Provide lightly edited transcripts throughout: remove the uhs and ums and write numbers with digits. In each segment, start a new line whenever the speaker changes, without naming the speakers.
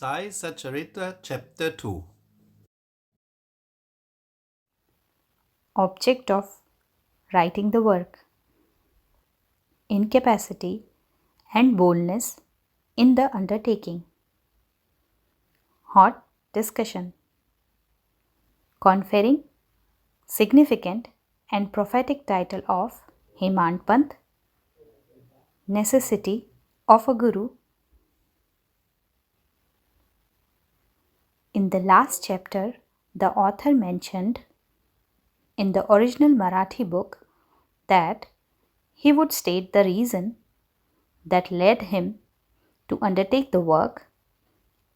Sai Satcharitra, Chapter 2.
Object of writing the work, incapacity and boldness in the undertaking. Hot discussion. Conferring significant and prophetic title of Hemadpant, necessity of a guru. In the last chapter, the author mentioned in the original Marathi book that he would state the reason that led him to undertake the work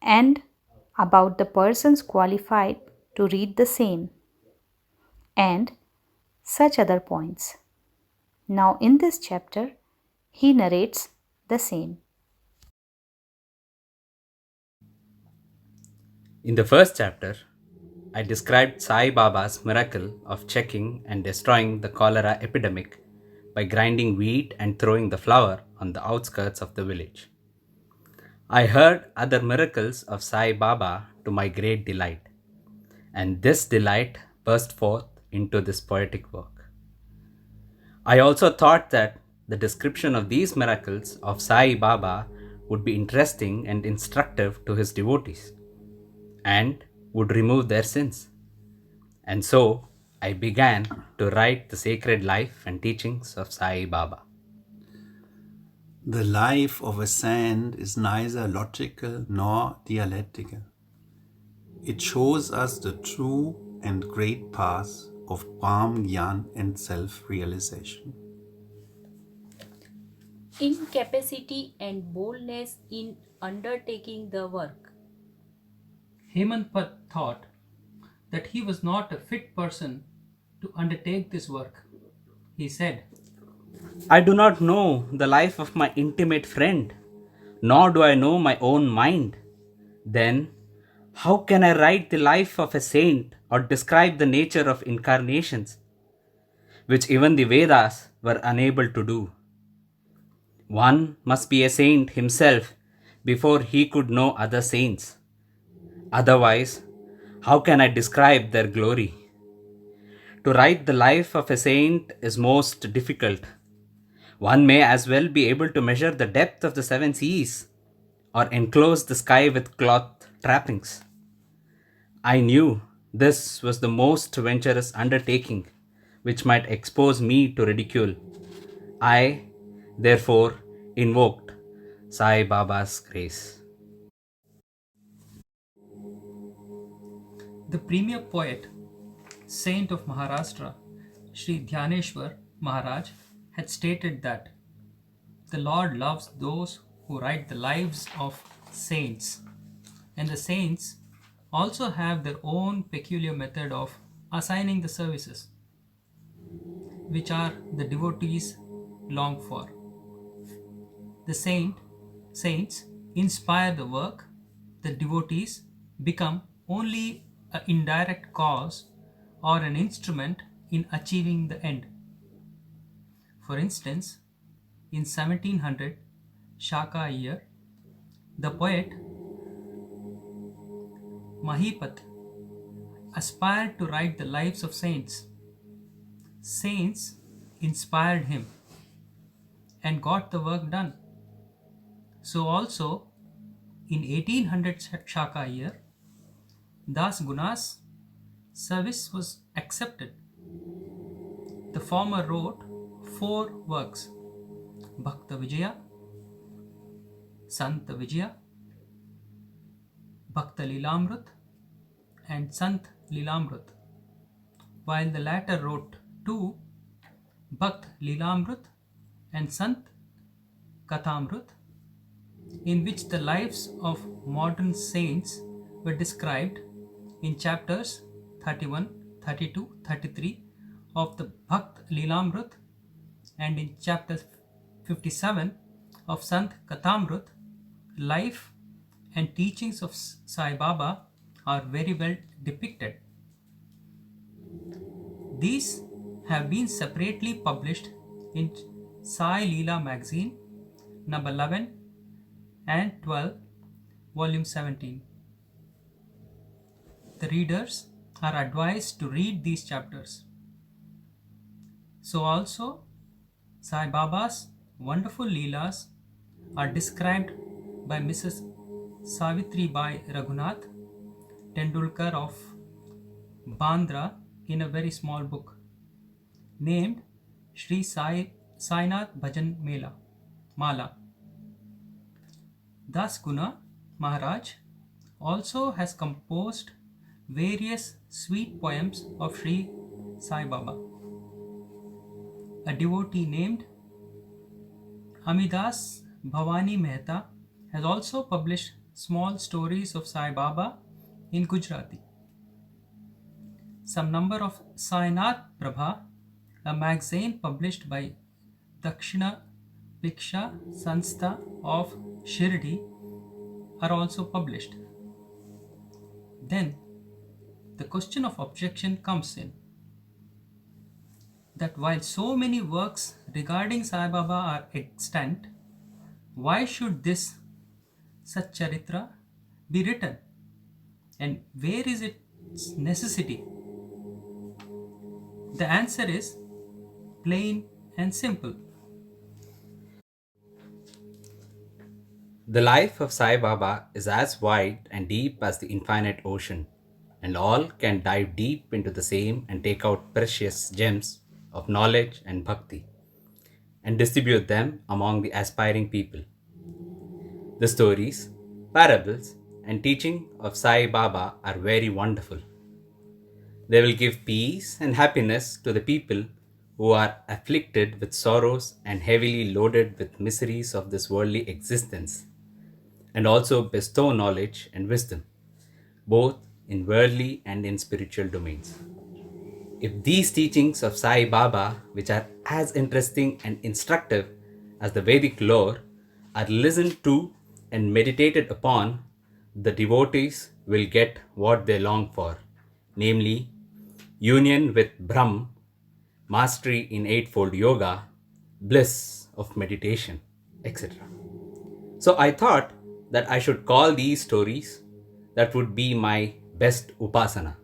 and about the persons qualified to read the same and such other points. Now, in this chapter, he narrates the same.
In the first chapter, I described Sai Baba's miracle of checking and destroying the cholera epidemic by grinding wheat and throwing the flour on the outskirts of the village. I heard other miracles of Sai Baba to my great delight, and this delight burst forth into this poetic work. I also thought that the description of these miracles of Sai Baba would be interesting and instructive to his devotees and would remove their sins. And so I began to write the sacred life and teachings of Sai Baba.
The life of a saint is neither logical nor dialectical. It shows us the true and great path of Brahm Gyan and self-realization.
Incapacity and boldness in undertaking the work.
Hemadpant thought that he was not a fit person to undertake this work. He said,
I do not know the life of my intimate friend, nor do I know my own mind. Then, how can I write the life of a saint or describe the nature of incarnations, which even the Vedas were unable to do? One must be a saint himself before he could know other saints. Otherwise, how can I describe their glory? To write the life of a saint is most difficult. One may as well be able to measure the depth of the seven seas or enclose the sky with cloth trappings. I knew this was the most venturous undertaking which might expose me to ridicule. I, therefore, invoked Sai Baba's grace.
the premier poet, saint of Maharashtra, Sri Dhyaneshwar Maharaj, had stated that the Lord loves those who write the lives of saints, and the saints also have their own peculiar method of assigning the services, which are the devotees long for. The saints inspire the work, the devotees become only an indirect cause or an instrument in achieving the end. For instance, in 1700 Shaka year, the poet Mahipat aspired to write the lives of saints. Saints inspired him and got the work done. So also in 1800 Shaka year, Das Guna's service was accepted. The former wrote 4 works: Bhakta Vijaya, Sant Vijaya, Bhakta Lilamrut, and Sant Lilamrut, while the latter wrote 2, Bhakt Lilamrut and Sant Kathamrut, in which the lives of modern saints were described in chapters 31, 32, 33 of the Bhakt Lilamrut, and in chapter 57 of Sant Kathamrut. Life and teachings of Sai Baba are very well depicted. These have been separately published in Sai Leela magazine, number 11 and 12, volume 17. The readers are advised to read these chapters. So also, Sai Baba's wonderful Leelas are described by Mrs. Savitri Bai Raghunath Tendulkar of Bandra in a very small book named Shri Sai Sainath Bhajan Mala. Das Guna Maharaj also has composed various sweet poems of Shri Sai Baba. A devotee named Amidas Bhavani Mehta has also published small stories of Sai Baba in Gujarati. Some number of Sainath Prabha, a magazine published by Dakshina Piksha Sanstha of Shirdi, are also published. Then the question of objection comes in that while so many works regarding Sai Baba are extant, why should this Satcharitra be written? And where is its necessity? The answer is plain and simple.
The life of Sai Baba is as wide and deep as the infinite ocean, and all can dive deep into the same and take out precious gems of knowledge and bhakti and distribute them among the aspiring people. The stories, parables, and teaching of Sai Baba are very wonderful. They will give peace and happiness to the people who are afflicted with sorrows and heavily loaded with miseries of this worldly existence, and also bestow knowledge and wisdom, both in worldly and in spiritual domains. If these teachings of Sai Baba, which are as interesting and instructive as the Vedic lore, are listened to and meditated upon, the devotees will get what they long for, namely union with Brahm, mastery in Eightfold Yoga, bliss of meditation, etc. So I thought that I should call these stories that would be my best upasana.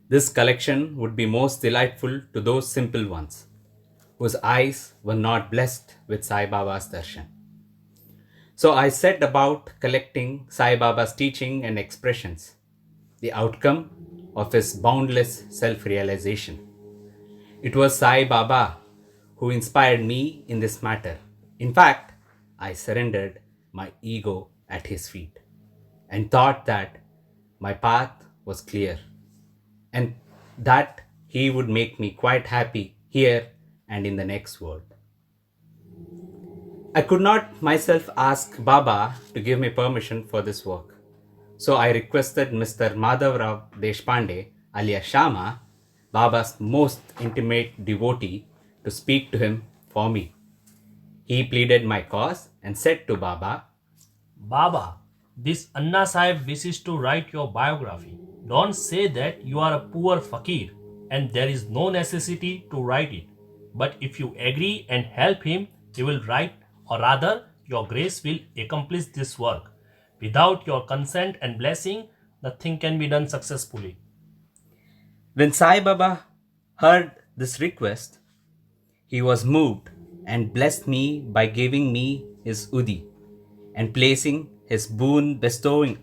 This collection would be most delightful to those simple ones whose eyes were not blessed with Sai Baba's darshan. So I set about collecting Sai Baba's teaching and expressions, the outcome of his boundless self-realization. It was Sai Baba who inspired me in this matter. In fact, I surrendered my ego at his feet and thought that my path was clear and that he would make me quite happy here and in the next world. I could not myself ask Baba to give me permission for this work. So I requested Mr. Madhavrao Deshpande alias Shama, Baba's most intimate devotee, to speak to him for me. He pleaded my cause and said to Baba,
Baba, this Anna Sahib wishes to write your biography. Don't say that you are a poor fakir and there is no necessity to write it. But if you agree and help him, he will write, or rather, your grace will accomplish this work. Without your consent and blessing, nothing can be done successfully.
When Sai Baba heard this request, he was moved and blessed me by giving me his udi and placing his boon bestowing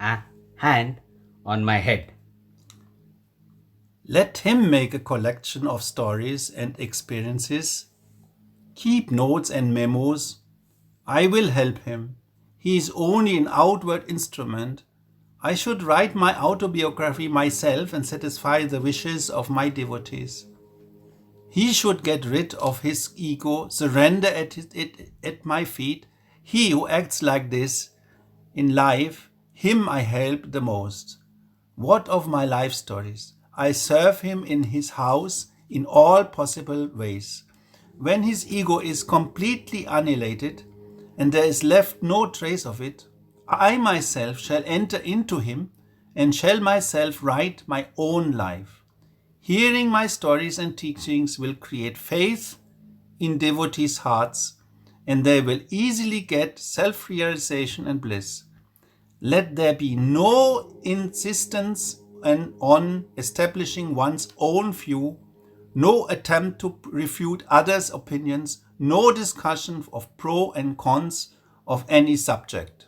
hand on my head.
Let him make a collection of stories and experiences. Keep notes and memos. I will help him. He is only an outward instrument. I should write my autobiography myself and satisfy the wishes of my devotees. He should get rid of his ego, surrender it at my feet. He who acts like this in life, him I help the most. What of my life stories? I serve him in his house in all possible ways. When his ego is completely annihilated and there is left no trace of it, I myself shall enter into him and shall myself write my own life. Hearing my stories and teachings will create faith in devotees' hearts, and they will easily get self-realization and bliss. Let there be no insistence on establishing one's own view, no attempt to refute others' opinions, no discussion of pro and cons of any subject.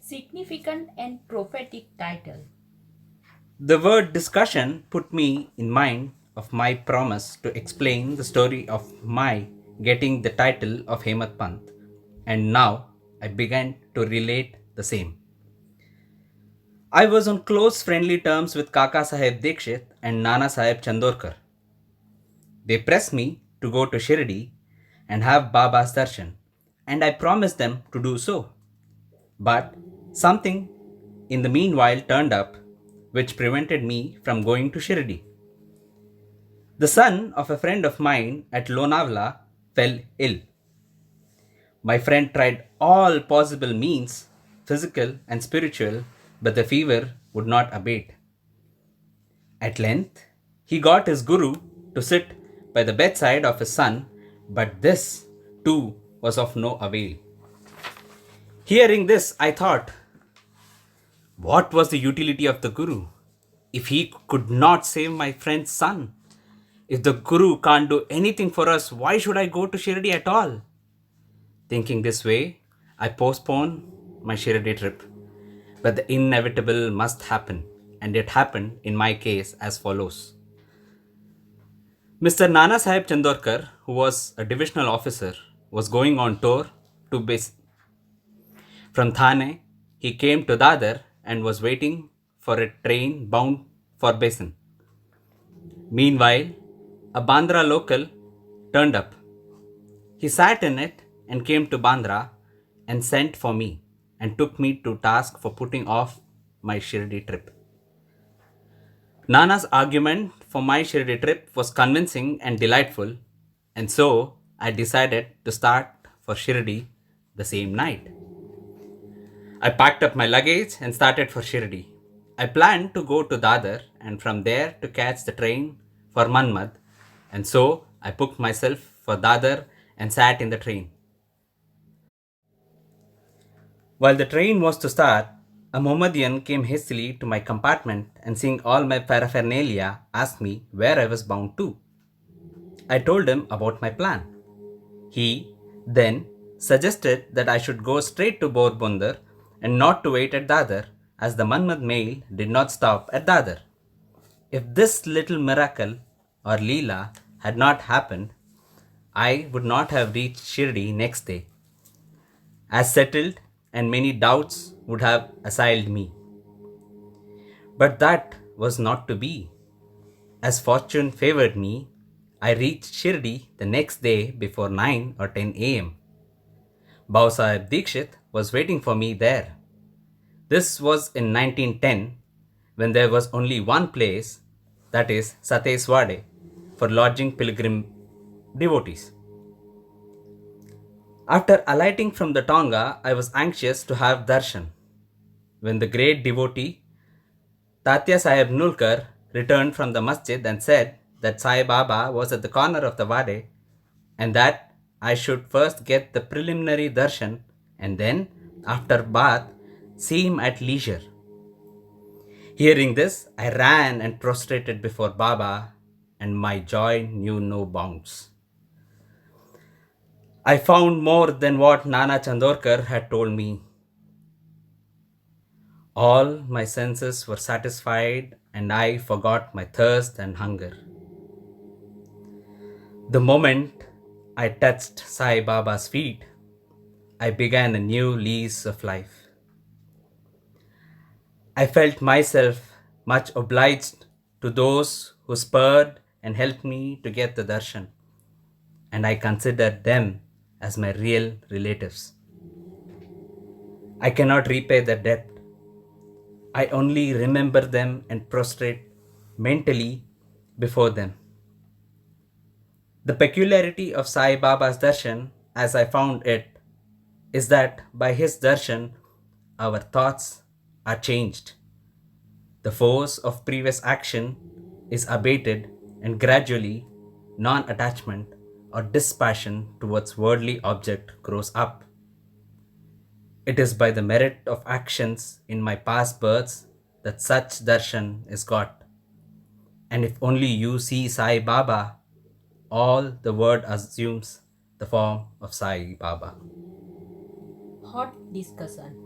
Significant and prophetic title.
The word discussion put me in mind of my promise to explain the story of my getting the title of Hemadpant, and now I began to relate the same. I was on close friendly terms with Kaka Saheb Dikshit and Nana Saheb Chandorkar. They pressed me to go to Shirdi and have Baba's darshan, and I promised them to do so. But something in the meanwhile turned up which prevented me from going to Shirdi. The son of a friend of mine at Lonavala fell ill. My friend tried all possible means, physical and spiritual, but the fever would not abate. At length, he got his guru to sit by the bedside of his son, but this too was of no avail. Hearing this, I thought, what was the utility of the guru if he could not save my friend's son? If the guru can't do anything for us, why should I go to Shirdi at all? Thinking this way, I postponed my Shirdi trip. But the inevitable must happen, and it happened in my case as follows. Mr. Nana Sahib Chandorkar, who was a divisional officer, was going on tour to from Thane. He came to Dadar and was waiting for a train bound for Basin. Meanwhile, a Bandra local turned up. He sat in it and came to Bandra and sent for me and took me to task for putting off my Shirdi trip. Nana's argument for my Shirdi trip was convincing and delightful, and so I decided to start for Shirdi the same night. I packed up my luggage and started for Shirdi. I planned to go to Dadar and from there to catch the train for Manmad, and so I booked myself for Dadar and sat in the train. While the train was to start, a Mohammedan came hastily to my compartment and seeing all my paraphernalia asked me where I was bound to. I told him about my plan. He then suggested that I should go straight to Porbandar and not to wait at Dadar as the Manmad mail did not stop at Dadar. If this little miracle or Leela had not happened, I would not have reached Shirdi next day, as settled, and many doubts would have assailed me. But that was not to be. As fortune favored me, I reached Shirdi the next day before 9 or 10 am. Sahib Dikshit was waiting for me there. This was in 1910, when there was only one place, that is Sateswade, for lodging pilgrim devotees. After alighting from the Tonga, I was anxious to have darshan. When the great devotee Tatya Sahib Nulkar returned from the masjid and said that Sai Baba was at the corner of the Wade and that I should first get the preliminary darshan and then, after bath, see him at leisure. Hearing this, I ran and prostrated before Baba, and my joy knew no bounds. I found more than what Nana Chandorkar had told me. All my senses were satisfied, and I forgot my thirst and hunger. The moment I touched Sai Baba's feet, I began a new lease of life. I felt myself much obliged to those who spurred and helped me to get the darshan, and I considered them as my real relatives. I cannot repay their debt. I only remember them and prostrate mentally before them. The peculiarity of Sai Baba's darshan, as I found it, is that by his darshan, our thoughts are changed. The force of previous action is abated and gradually non-attachment, or dispassion towards worldly object grows up. It is by the merit of actions in my past births that such darshan is got. And if only you see Sai Baba, all the word assumes the form of Sai Baba.
Hot discussion.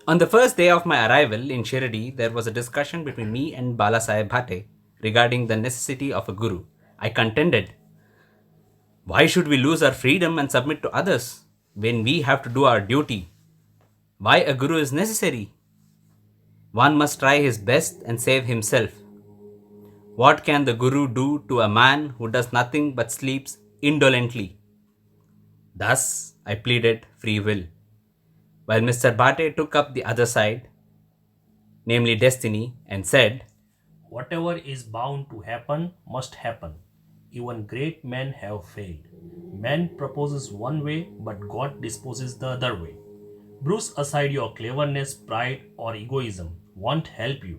On the first day of my arrival in Shirdi, there was a discussion between me and Bala Sahib Bhate regarding the necessity of a guru. I contended, why should we lose our freedom and submit to others when we have to do our duty? Why a guru is necessary? One must try his best and save himself. What can the guru do to a man who does nothing but sleeps indolently? Thus, I pleaded free will, while Mr. Bhate took up the other side, namely destiny, and said,
Whatever is bound to happen must happen. Even great men have failed. Man proposes one way, but God disposes the other way. Bruise aside your cleverness, pride, or egoism won't help you.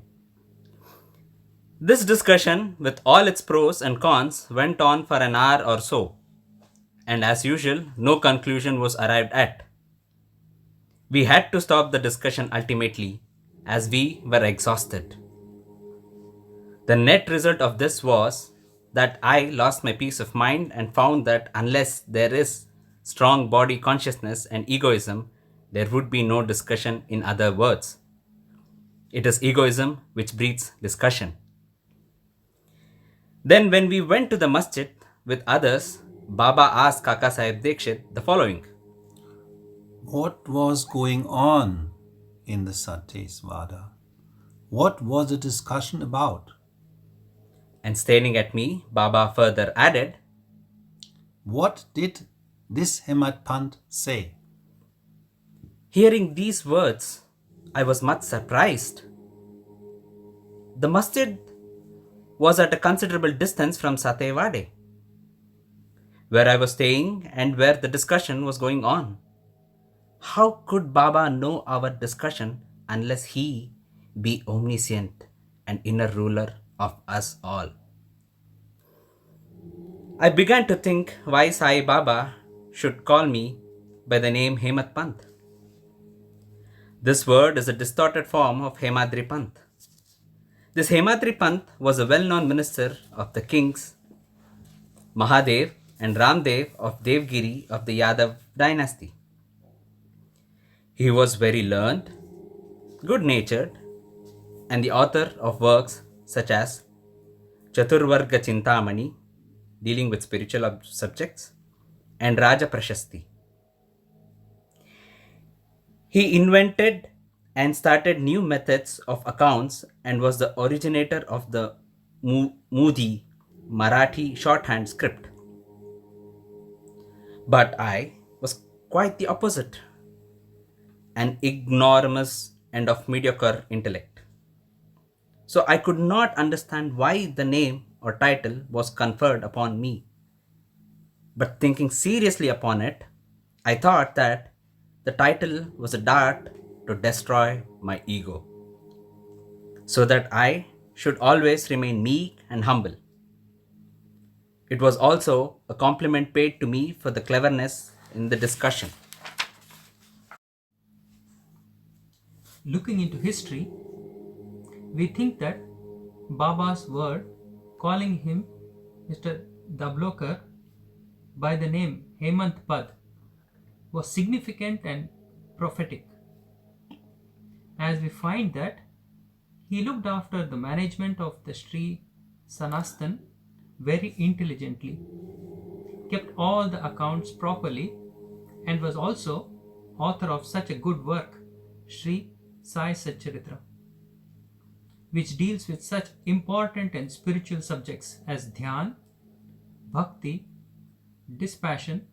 This discussion, with all its pros and cons, went on for an hour or so, and as usual, no conclusion was arrived at. We had to stop the discussion ultimately, as we were exhausted. The net result of this was that I lost my peace of mind and found that unless there is strong body consciousness and egoism, there would be no discussion. In other words, it is egoism which breeds discussion. Then, when we went to the masjid with others, Baba asked Kaka Sahib Dikshit the following.
What was going on in the Satyesvada? What was the discussion about?
And staring at me, Baba further added,
What did this Hemadpant say?
Hearing these words, I was much surprised. The masjid was at a considerable distance from Satyevade, where I was staying and where the discussion was going on. How could Baba know our discussion unless he be omniscient and inner ruler of us all? I began to think why Sai Baba should call me by the name Hemadpant. This word is a distorted form of Hemadripant. This Hemadripant was a well-known minister of the kings Mahadev and Ramdev of Devgiri of the Yadav dynasty. He was very learned, good-natured, and the author of works such as Chaturvarga Chintamani, dealing with spiritual subjects, and Raja Prashasti. He invented and started new methods of accounts and was the originator of the Moody Marathi shorthand script. But I was quite the opposite, an ignoramus and of mediocre intellect. So I could not understand why the name or title was conferred upon me. But thinking seriously upon it, I thought that the title was a dart to destroy my ego, so that I should always remain meek and humble. It was also a compliment paid to me for the cleverness in the discussion.
Looking into history, we think that Baba's word calling him Mr. Dablokar by the name Hemant Pad was significant and prophetic, as we find that he looked after the management of the Shri Sansthan very intelligently, kept all the accounts properly, and was also author of such a good work, Shri Sai Satcharitra, which deals with such important and spiritual subjects as dhyan, bhakti, dispassion,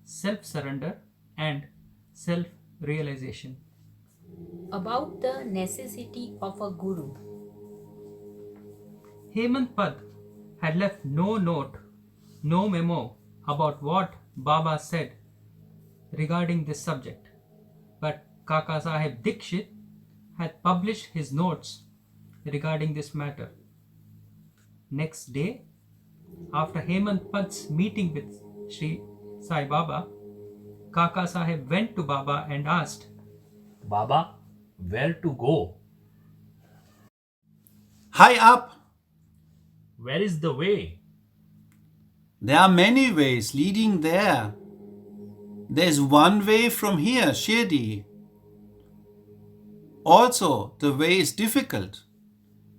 self-surrender, and self-realization.
About the necessity of a guru.
Hemant Pad had left no note, no memo about what Baba said regarding this subject, but Kaka Sahib Dikshit had published his notes regarding this matter. Next day, after Hemant Pad's meeting with Shri Sai Baba, Kaka Sahib went to Baba and asked,
Baba, where to go?
High up!
Where is the way?
There are many ways leading there. There's one way from here, Shirdi. Also, the way is difficult.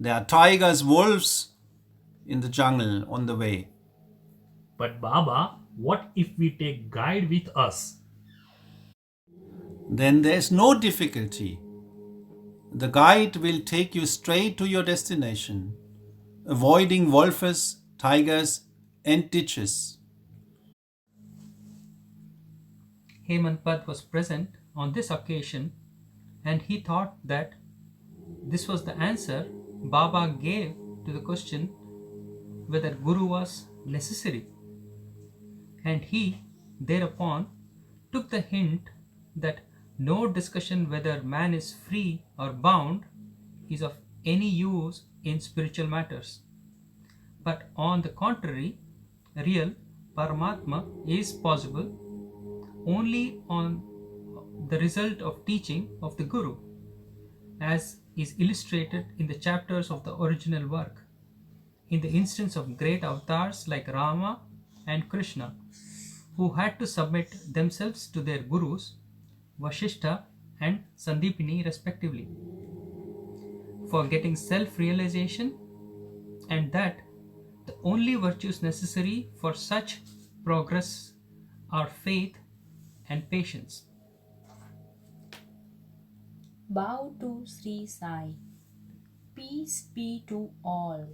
There are tigers, wolves in the jungle on the way.
But Baba, what if we take guide with us?
Then there's no difficulty. The guide will take you straight to your destination, avoiding wolves, tigers, and ditches.
Hemadpant was present on this occasion, and he thought that this was the answer Baba gave to the question whether Guru was necessary. And he, thereupon, took the hint that no discussion whether man is free or bound is of any use in spiritual matters. But on the contrary, real Paramatma is possible only on the result of teaching of the Guru, as is illustrated in the chapters of the original work, in the instance of great avatars like Rama and Krishna, who had to submit themselves to their gurus, Vashishta and Sandipini respectively, for getting self-realization, and that the only virtues necessary for such progress are faith and patience.
Bow to Shri Sai. Peace be to all.